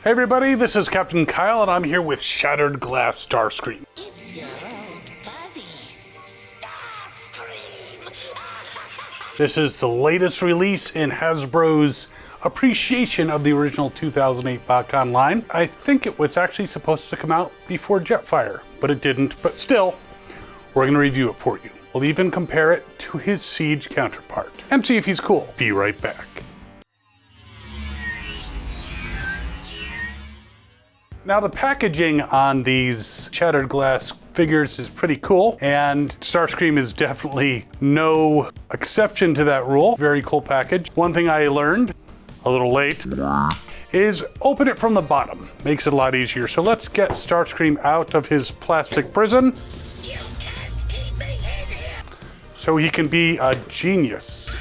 Hey everybody, this is Captain Kyle and I'm here with Shattered Glass Starscream. It's your old buddy, Starscream. This is the latest release in Hasbro's appreciation of the original 2008 Botcon line. I think it was actually supposed to come out before Jetfire, but it didn't. But still, we're going to review it for you. We'll even compare it to his Siege counterpart and see if he's cool. Be right back. Now the packaging on these Shattered Glass figures is pretty cool, and Starscream is definitely no exception to that rule. Very cool package. One thing I learned, a little late, is open it from the bottom. Makes it a lot easier. So let's get Starscream out of his plastic prison so he can be a genius.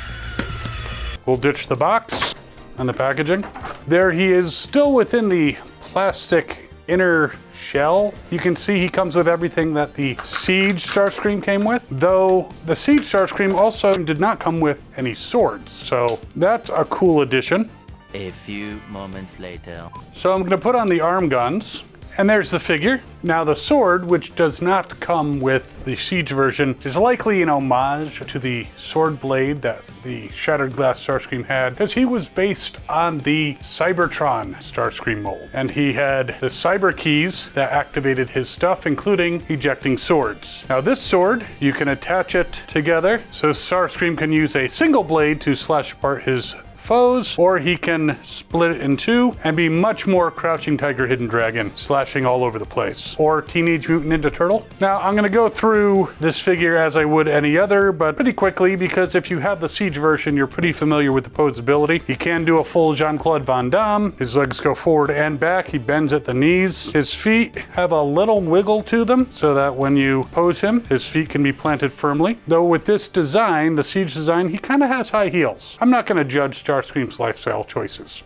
We'll ditch the box and the packaging. There he is, still within the plastic inner shell. You can see he comes with everything that the Siege Starscream came with, though the Siege Starscream also did not come with any swords. So that's a cool addition. A few moments later. So I'm gonna put on the arm guns, and there's the figure. Now the sword, which does not come with the Siege version, is likely an homage to the sword blade that the Shattered Glass Starscream had, because he was based on the Cybertron Starscream mold. And he had the cyber keys that activated his stuff, including ejecting swords. Now this sword, you can attach it together, so Starscream can use a single blade to slash apart his foes, or he can split it in two and be much more Crouching Tiger, Hidden Dragon, slashing all over the place, or Teenage Mutant Ninja Turtle. Now I'm gonna go through this figure as I would any other, but pretty quickly, because if you have the Siege version, you're pretty familiar with the posability. He can do a full Jean-Claude Van Damme. His legs go forward and back. He bends at the knees. His feet have a little wiggle to them so that when you pose him, his feet can be planted firmly. Though with this design, the Siege design, he kind of has high heels. I'm not gonna judge Starscream's lifestyle choices.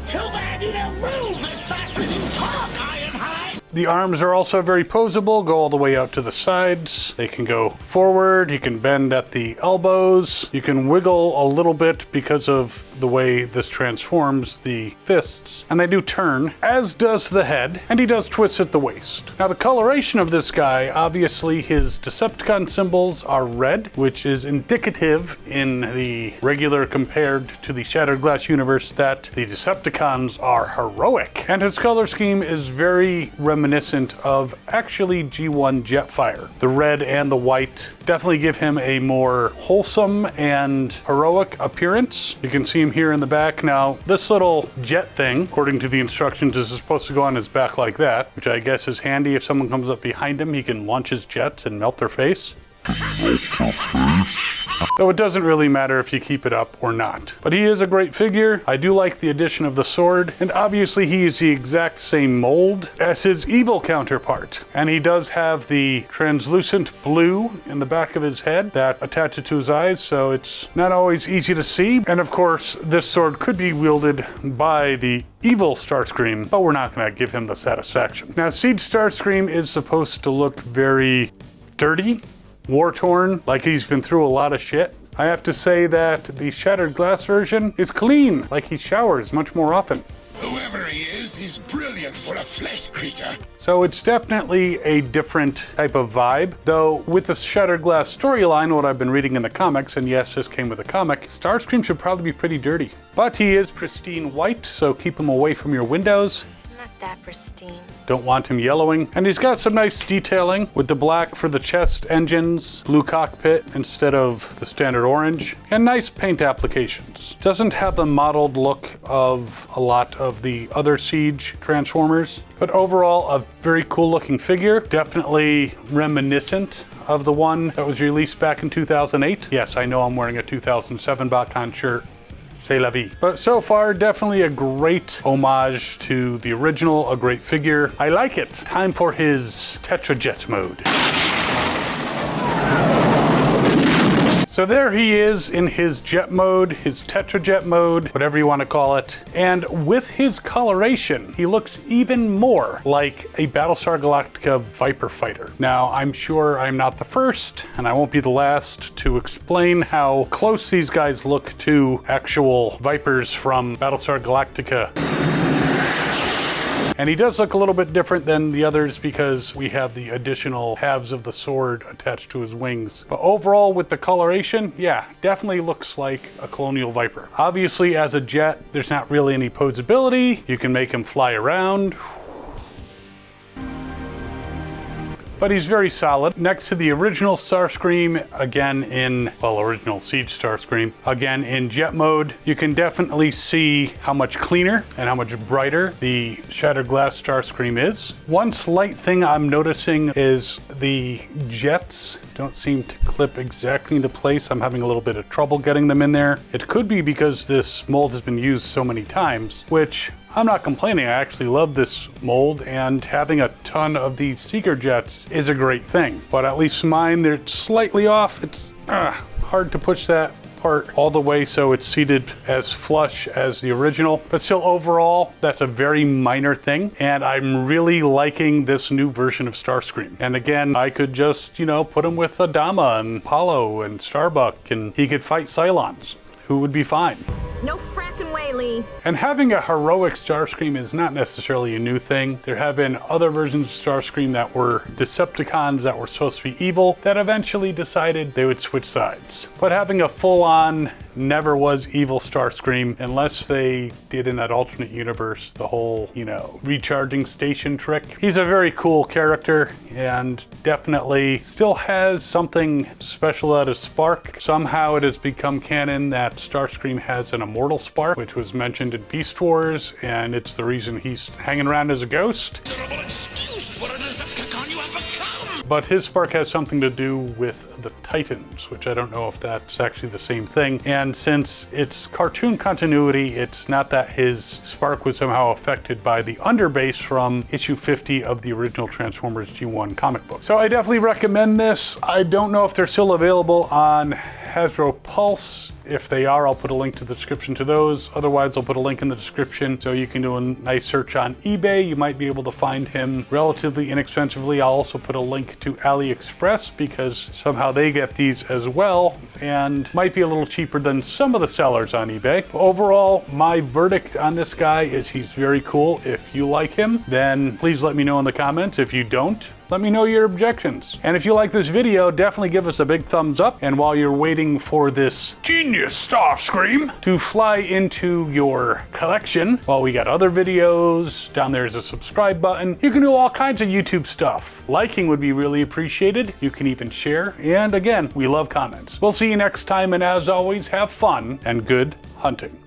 Too bad you don't move as fast as you talk, Ironhide. The arms are also very posable, go all the way out to the sides. They can go forward, you can bend at the elbows, you can wiggle a little bit because of the way this transforms the fists, and they do turn, as does the head, and he does twist at the waist. Now the coloration of this guy, obviously his Decepticon symbols are red, which is indicative in the regular compared to the Shattered Glass universe that the Decepticons are heroic. And his color scheme is very reminiscent of actually G1 Jetfire. The red and the white definitely give him a more wholesome and heroic appearance. You can see him here in the back. Now, this little jet thing, according to the instructions, is supposed to go on his back like that, which I guess is handy if someone comes up behind him, he can launch his jets and melt their face. Though it doesn't really matter if you keep it up or not. But he is a great figure. I do like the addition of the sword, and obviously he is the exact same mold as his evil counterpart. And he does have the translucent blue in the back of his head that attaches to his eyes, so it's not always easy to see. And of course, this sword could be wielded by the evil Starscream, but we're not gonna give him the satisfaction. Now, Siege Starscream is supposed to look very dirty, war-torn, like he's been through a lot of shit. I have to say that the Shattered Glass version is clean, like he showers much more often. Whoever he is, he's brilliant for a flesh creature. So it's definitely a different type of vibe, though with the Shattered Glass storyline, what I've been reading in the comics, and yes, this came with a comic, Starscream should probably be pretty dirty. But he is pristine white, so keep him away from your windows. Not that pristine. Don't want him yellowing. And he's got some nice detailing with the black for the chest engines, blue cockpit instead of the standard orange, and nice paint applications. Doesn't have the modeled look of a lot of the other Siege Transformers, but overall a very cool looking figure. Definitely reminiscent of the one that was released back in 2008. Yes, I know I'm wearing a 2007 Botcon shirt. C'est la vie. But so far, definitely a great homage to the original, a great figure. I like it. Time for his Tetrajet mode. So there he is in his jet mode, his Tetrajet mode, whatever you want to call it. And with his coloration, he looks even more like a Battlestar Galactica Viper fighter. Now, I'm sure I'm not the first, and I won't be the last, to explain how close these guys look to actual Vipers from Battlestar Galactica. And he does look a little bit different than the others because we have the additional halves of the sword attached to his wings. But overall, with the coloration, yeah, definitely looks like a Colonial Viper. Obviously, as a jet, there's not really any posability. You can make him fly around. But he's very solid. Next to the original Starscream, again in, well, original Siege Starscream, again in jet mode, you can definitely see how much cleaner and how much brighter the Shattered Glass Starscream is. One slight thing I'm noticing is the jets don't seem to clip exactly into place. I'm having a little bit of trouble getting them in there. It could be because this mold has been used so many times, which I'm not complaining. I actually love this mold, and having a ton of these Seeker jets is a great thing. But at least mine, they're slightly off. It's hard to push that part all the way so it's seated as flush as the original. But still, overall, that's a very minor thing, and I'm really liking this new version of Starscream. And again, I could just, you know, put him with Adama and Apollo and Starbuck, and he could fight Cylons, who would be fine. No frackin' way, Lee. And having a heroic Starscream is not necessarily a new thing. There have been other versions of Starscream that were Decepticons that were supposed to be evil that eventually decided they would switch sides. But having a full-on never was evil Starscream, unless they did in that alternate universe the whole, you know, recharging station trick. He's a very cool character and definitely still has something special about his spark. Somehow it has become canon that Starscream has an immortal spark, which was mentioned in Beast Wars, and it's the reason he's hanging around as a ghost. Terrible excuse for a Decepticon you have become! But his spark has something to do with the Titans, which I don't know if that's actually the same thing. And since it's cartoon continuity, it's not that his spark was somehow affected by the underbase from issue 50 of the original Transformers G1 comic book. So I definitely recommend this. I don't know if they're still available on Hasbro Pulse. If they are, I'll put a link to the description to those. Otherwise, I'll put a link in the description so you can do a nice search on eBay. You might be able to find him relatively inexpensively. I'll also put a link to AliExpress because somehow they get these as well and might be a little cheaper than some of the sellers on eBay. Overall, my verdict on this guy is he's very cool. If you like him, then please let me know in the comments. If you don't, let me know your objections. And if you like this video, definitely give us a big thumbs up. And while you're waiting for this genius Starscream to fly into your collection, while we got other videos, down there's a subscribe button. You can do all kinds of YouTube stuff. Liking would be really appreciated. You can even share. And again, we love comments. We'll see you next time, and as always, have fun and good hunting.